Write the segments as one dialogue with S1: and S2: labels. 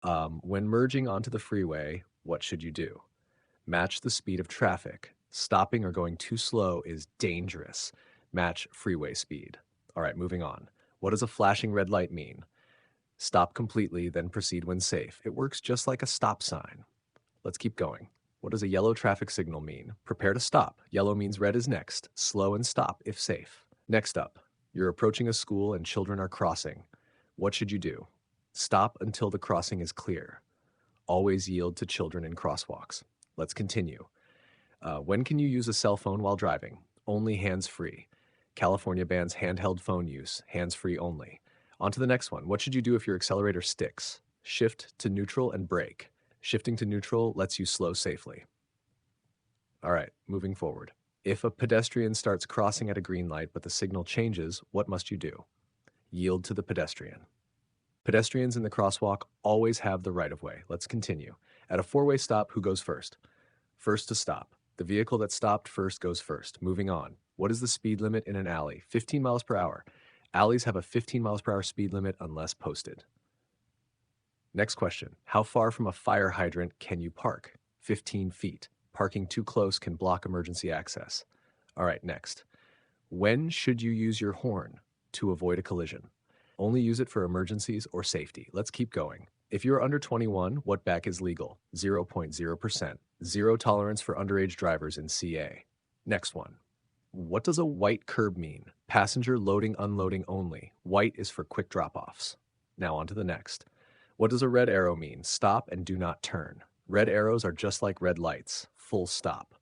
S1: When merging onto the freeway, what should you do? Match the speed of traffic. Stopping or going too slow is dangerous. Match freeway speed. All right, moving on. What does a flashing red light mean? Stop completely, then proceed when safe. It works just like a stop sign. Let's keep going. What does a yellow traffic signal mean? Prepare to stop. Yellow means red is next. Slow and stop if safe. Next up, you're approaching a school and children are crossing. What should you do? Stop until the crossing is clear. Always yield to children in crosswalks. Let's continue. When can you use a cell phone while driving? Only hands-free. California bans handheld phone use, hands-free only. On to the next one. What should you do if your accelerator sticks? Shift to neutral and brake. Shifting to neutral lets you slow safely. All right, moving forward. If a pedestrian starts crossing at a green light but the signal changes, what must you do? Yield to the pedestrian. Pedestrians in the crosswalk always have the right of way. Let's continue. At a four-way stop, who goes first? First to stop. The vehicle that stopped first goes first. Moving on. What is the speed limit in an alley? 15 miles per hour. Alleys have a 15 miles per hour speed limit unless posted. Next question. How far from a fire hydrant can you park? 15 feet. Parking too close can block emergency access. All right, next. When should you use your horn to avoid a collision? Only use it for emergencies or safety. Let's keep going. If you're under 21, what back is legal? 0.0%. Zero tolerance for underage drivers in CA. Next one. What does a white curb mean? Passenger loading, unloading only. White is for quick drop-offs. Now on to the next. What does a red arrow mean? Stop and do not turn. Red arrows are just like red lights. Full stop.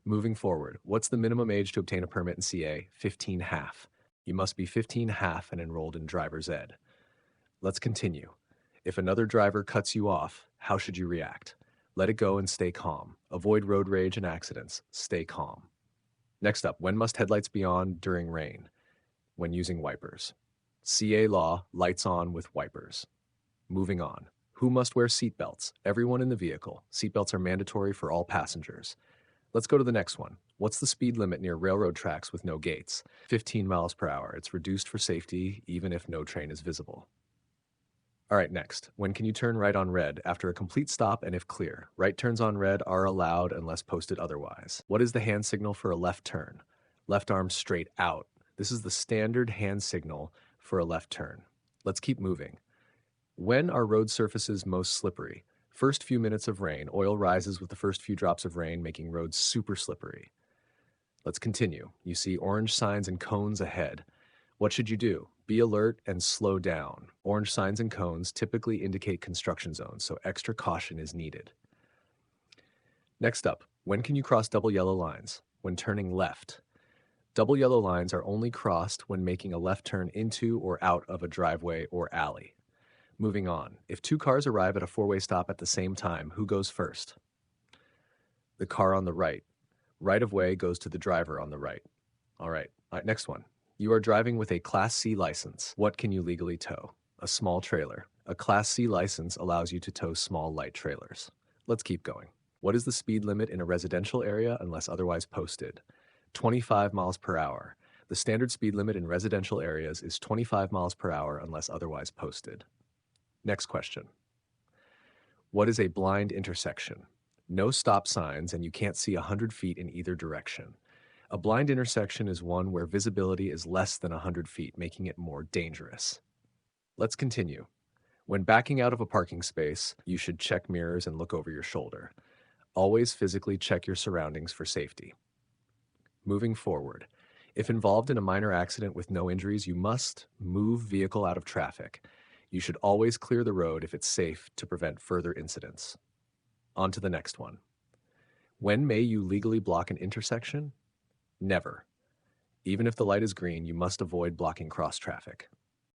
S1: Moving forward. What's the minimum age to obtain a permit in CA? 15 half. You must be 15 half and enrolled in driver's ed. Let's continue. If another driver cuts you off, how should you react? Let it go and stay calm. Avoid road rage and accidents. Stay calm. Next up, when must headlights be on during rain? When using wipers. CA law, lights on with wipers. Moving on. Who must wear seatbelts? Everyone in the vehicle. Seatbelts are mandatory for all passengers. Let's go to the next one. What's the speed limit near railroad tracks with no gates? 15 miles per hour. It's reduced for safety, even if no train is visible. All right, next. When can you turn right on red? After a complete stop and if clear. Right turns on red are allowed unless posted otherwise. What is the hand signal for a left turn? Left arm straight out. This is the standard hand signal for a left turn. Let's keep moving. When are road surfaces most slippery? First few minutes of rain. Oil rises with the first few drops of rain, making roads super slippery. Let's continue. You see orange signs and cones ahead. What should you do? Be alert and slow down. Orange signs and cones typically indicate construction zones, so extra caution is needed. Next up, when can you cross double yellow lines? When turning left. Double yellow lines are only crossed when making a left turn into or out of a driveway or alley. Moving on. If two cars arrive at a four-way stop at the same time, who goes first? The car on the right. Right of way goes to the driver on the right. All right, next one. You are driving with a Class C license. What can you legally tow? A small trailer. A Class C license allows you to tow small light trailers. Let's keep going. What is the speed limit in a residential area unless otherwise posted? 25 miles per hour. The standard speed limit in residential areas is 25 miles per hour unless otherwise posted. Next question. What is a blind intersection? No stop signs and you can't see 100 feet in either direction. A blind intersection is one where visibility is less than 100 feet, making it more dangerous. Let's continue. When backing out of a parking space, you should check mirrors and look over your shoulder. Always physically check your surroundings for safety. Moving forward. If involved in a minor accident with no injuries, you must move vehicle out of traffic. You should always clear the road if it's safe to prevent further incidents. On to the next one. When may you legally block an intersection? Never. Even if the light is green, you must avoid blocking cross traffic.